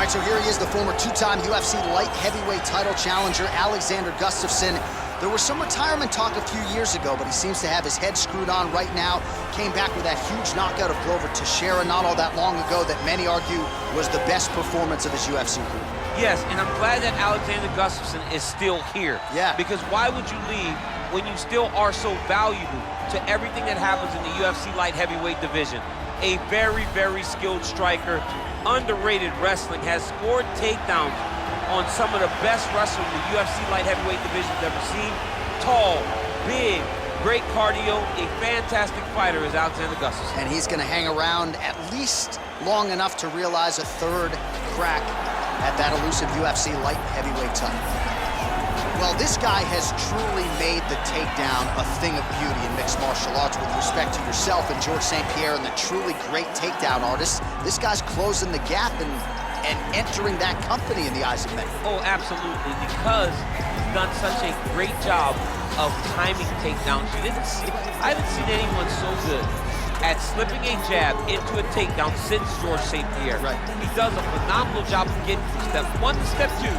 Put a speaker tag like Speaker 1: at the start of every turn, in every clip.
Speaker 1: right, so here he is, the former two-time UFC light heavyweight title challenger, Alexander Gustafsson. There was some retirement talk a few years ago, but he seems to have his head screwed on right now. Came back with that huge knockout of Glover Teixeira not all that long ago that many argue was the best performance of his UFC career.
Speaker 2: Yes, and I'm glad that Alexander Gustafsson is still here.
Speaker 1: Yeah.
Speaker 2: Because why would you leave when you still are so valuable to everything that happens in the UFC light heavyweight division? A very, very skilled striker, underrated wrestling, has scored takedowns on some of the best wrestlers the UFC light heavyweight division's ever seen. Tall, big, great cardio, a fantastic fighter is Alexander Gustafsson.
Speaker 1: And he's gonna hang around at least long enough to realize a third crack at that elusive UFC light heavyweight title. Well, this guy has truly made the takedown a thing of beauty in mixed martial arts. With respect to yourself and George St. Pierre and the truly great takedown artists, this guy's closing the gap and entering that company in the eyes of many.
Speaker 2: Oh, absolutely, because he's done such a great job of timing takedowns. I haven't seen anyone so good at slipping a jab into a takedown since George St. Pierre.
Speaker 1: Right.
Speaker 2: He does a phenomenal job of getting from step 1 to step 2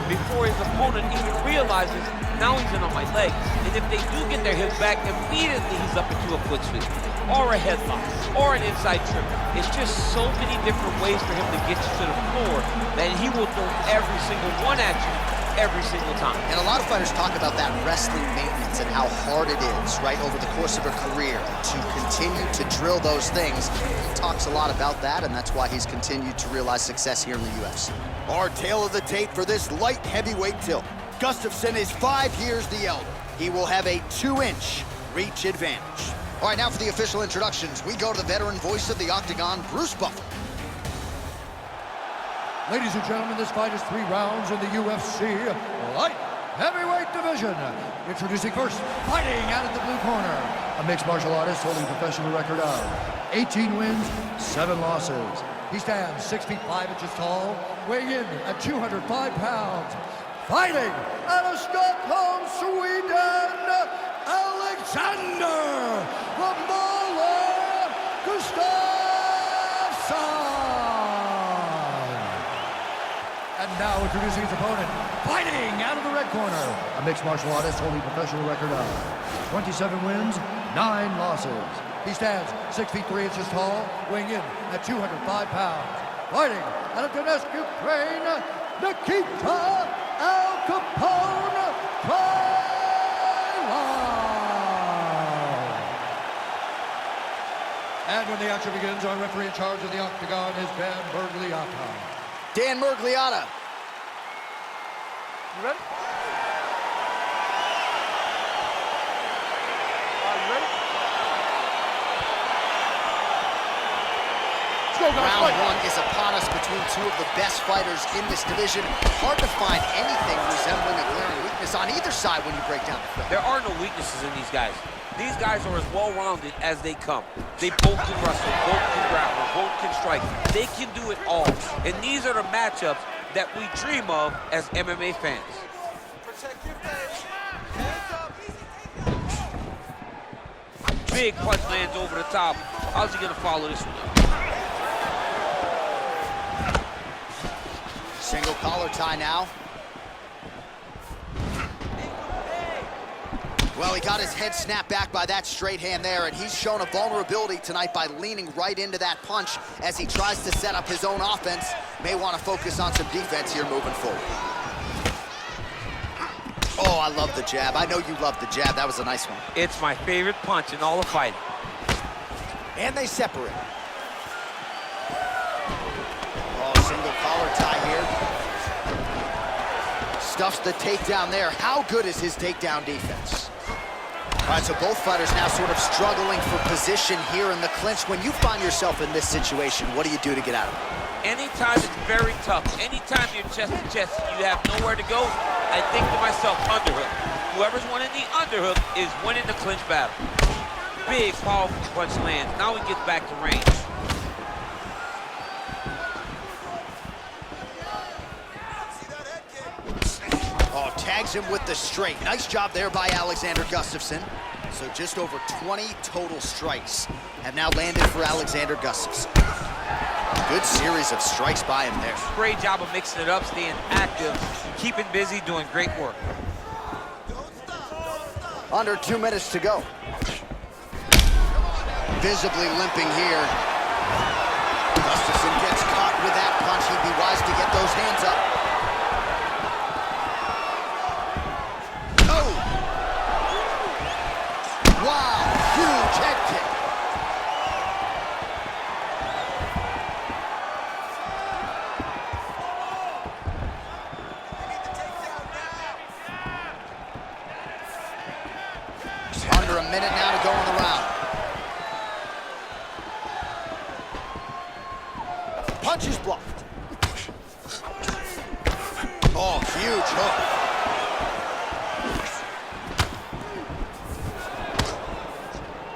Speaker 2: before his opponent even realizes, now he's in on my leg. And if they do get their hips back, immediately he's up into a foot sweep, or a headlock, or an inside trip. It's just so many different ways for him to get you to the floor that he will throw every single one at you every single time.
Speaker 1: And a lot of fighters talk about that wrestling maintenance and how hard it is, right, over the course of a career to continue to drill those things. He talks a lot about that, and that's why he's continued to realize success here in the UFC. Our tale of the tape for this light heavyweight tilt. Gustafsson is 5 years the elder. He will have a 2-inch reach advantage. All right, now for the official introductions, we go to the veteran voice of the Octagon, Bruce Buffer.
Speaker 3: Ladies and gentlemen, this fight is 3 rounds in the UFC light heavyweight division. Introducing first, fighting out of the blue corner, a mixed martial artist holding a professional record of 18 wins, 7 losses. He stands 6 feet 5 inches tall, weighing in at 205 pounds. Fighting out of Stockholm, Sweden, Alexander Gustafsson. And now introducing his opponent, fighting out of the red corner, a mixed martial artist holding a professional record of 27 wins, 9 losses. He stands 6 feet 3 inches tall, weighing in at 205 pounds. Fighting out of Donetsk, Ukraine, Nikita Krylov. And when the action begins, our referee in charge of the Octagon is Dan Mergliata.
Speaker 1: Dan Mergliata.
Speaker 3: You ready?
Speaker 1: Round 1 is upon us between 2 of the best fighters in this division. Hard to find anything resembling a glaring weakness on either side when you break down the film.
Speaker 2: There are no weaknesses in these guys. These guys are as well-rounded as they come. They both can wrestle, both can grapple, both can strike. They can do it all. And these are the matchups that we dream of as MMA fans.
Speaker 4: Protect your face. Hands up.
Speaker 2: Big punch lands over the top. How's he gonna follow this one up?
Speaker 1: Single collar tie now. Well, he got his head snapped back by that straight hand there, and he's shown a vulnerability tonight by leaning right into that punch as he tries to set up his own offense. May want to focus on some defense here moving forward. Oh, I love the jab. I know you love the jab. That was a nice one.
Speaker 2: It's my favorite punch in all of fighting.
Speaker 1: And they separate. Oh, single collar tie here. Stuffs the takedown there. How good is his takedown defense? All right, so both fighters now sort of struggling for position here in the clinch. When you find yourself in this situation, what do you do to get out of it?
Speaker 2: Anytime it's very tough, anytime you're chest to chest, you have nowhere to go, I think to myself, underhook. Whoever's winning the underhook is winning the clinch battle. Big, powerful punch lands. Now he gets back to range.
Speaker 1: Oh, tags him with the straight. Nice job there by Alexander Gustafsson. So just over 20 total strikes have now landed for Alexander Gustafsson. Good series of strikes by him there.
Speaker 2: Great job of mixing it up, staying active, keeping busy, doing great work.
Speaker 1: Under 2 minutes to go. Visibly limping here. Gustafsson gets caught with that punch. He'd be wise to get those hands up. Oh! Wow, huge head kick. Under a minute now to go in the round. Punch is blocked. Oh, huge hook.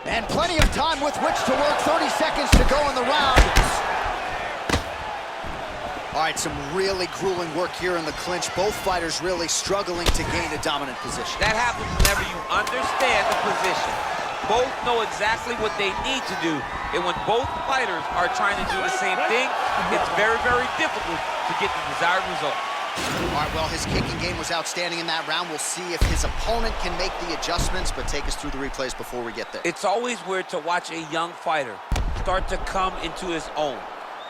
Speaker 1: And plenty of time with which to work. 30 seconds to go in the round. All right, some really grueling work here in the clinch. Both fighters really struggling to gain a dominant position.
Speaker 2: That happens whenever you understand the position. Both know exactly what they need to do. And when both fighters are trying to do the same thing, it's very, very difficult to get the desired result.
Speaker 1: All right, well, his kicking game was outstanding in that round. We'll see if his opponent can make the adjustments, but take us through the replays before we get there.
Speaker 2: It's always weird to watch a young fighter start to come into his own.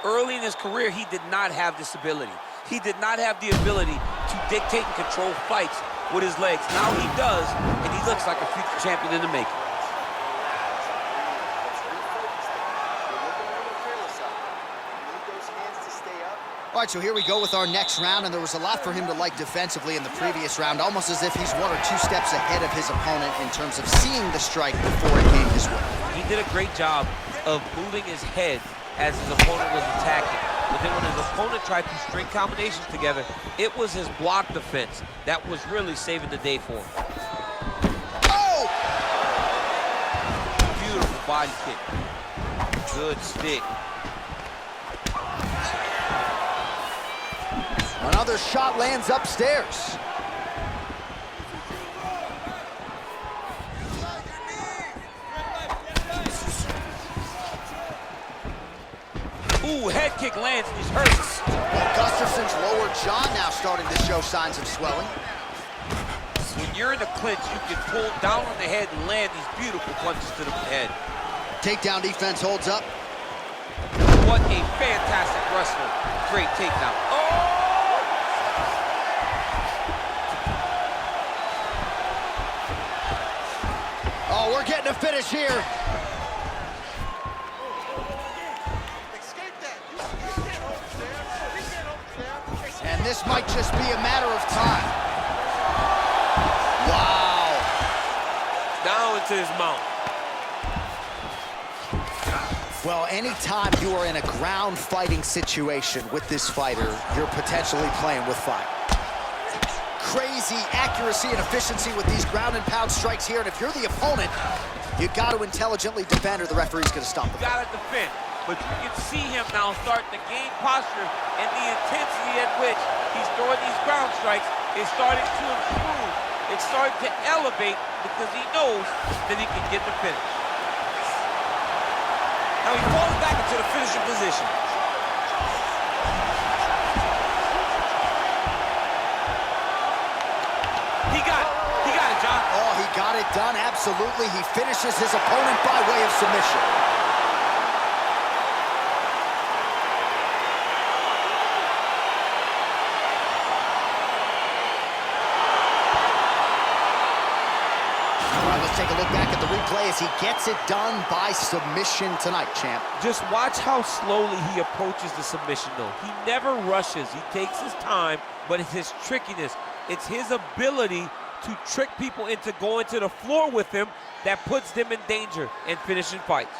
Speaker 2: Early in his career, he did not have this ability. He did not have the ability to dictate and control fights with his legs. Now he does, and he looks like a future champion in the making.
Speaker 1: All right, so here we go with our next round, and there was a lot for him to like defensively in the previous round, almost as if he's 1 or 2 steps ahead of his opponent in terms of seeing the strike before it came his way.
Speaker 2: He did a great job of moving his head as his opponent was attacking. But then when his opponent tried to string combinations together, it was his block defense that was really saving the day for him.
Speaker 1: Oh!
Speaker 2: Beautiful body kick. Good stick.
Speaker 1: Another shot lands upstairs.
Speaker 2: Ooh, head kick lands and he's hurt.
Speaker 1: Well, Gustafsson's lower jaw now starting to show signs of swelling.
Speaker 2: When you're in the clinch, you can pull down on the head and land these beautiful punches to the head.
Speaker 1: Takedown defense holds up.
Speaker 2: What a fantastic wrestler. Great takedown. Oh!
Speaker 1: Oh, we're getting a finish here. And this might just be a matter of time. Wow.
Speaker 2: Down into his mouth.
Speaker 1: Well, anytime you are in a ground fighting situation with this fighter, you're potentially playing with fire. Crazy accuracy and efficiency with these ground and pound strikes here, and if you're the opponent, you got to intelligently defend or the referee's going to stop the fight.
Speaker 2: Got to defend, but you can see him now starting to gain posture, and the intensity at which he's throwing these ground strikes is starting to improve. It's starting to elevate because he knows that he can get the finish. Now he falls back into the finishing position. He got it, John.
Speaker 1: Oh, he got it done, absolutely. He finishes his opponent by way of submission. All right, let's take a look back at the replay as he gets it done by submission tonight, champ.
Speaker 2: Just watch how slowly he approaches the submission, though. He never rushes. He takes his time, but it's his trickiness. It's his ability to trick people into going to the floor with him that puts them in danger and finishing fights.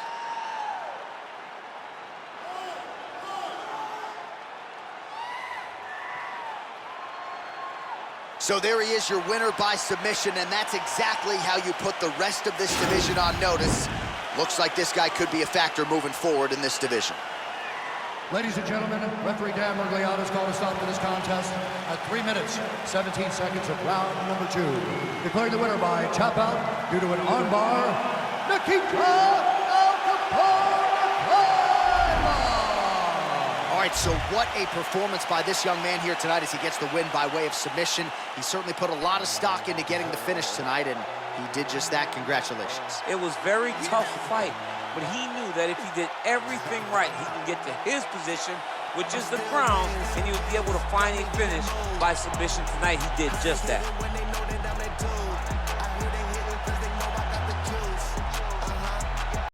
Speaker 1: So there he is, your winner by submission, and that's exactly how you put the rest of this division on notice. Looks like this guy could be a factor moving forward in this division.
Speaker 3: Ladies and gentlemen, referee Dan Mergliato's called a stop to this contest at 3 minutes, 17 seconds of round number 2. Declaring the winner by tap out due to an armbar, Nikita Krylov.
Speaker 1: right, so what a performance by this young man here tonight as he gets the win by way of submission. He certainly put a lot of stock into getting the finish tonight, and he did just that. Congratulations.
Speaker 2: It was very tough fight, but he knew that if he did everything right, he can get to his position, which is the crown, and he would be able to finally finish by submission tonight. He did just that.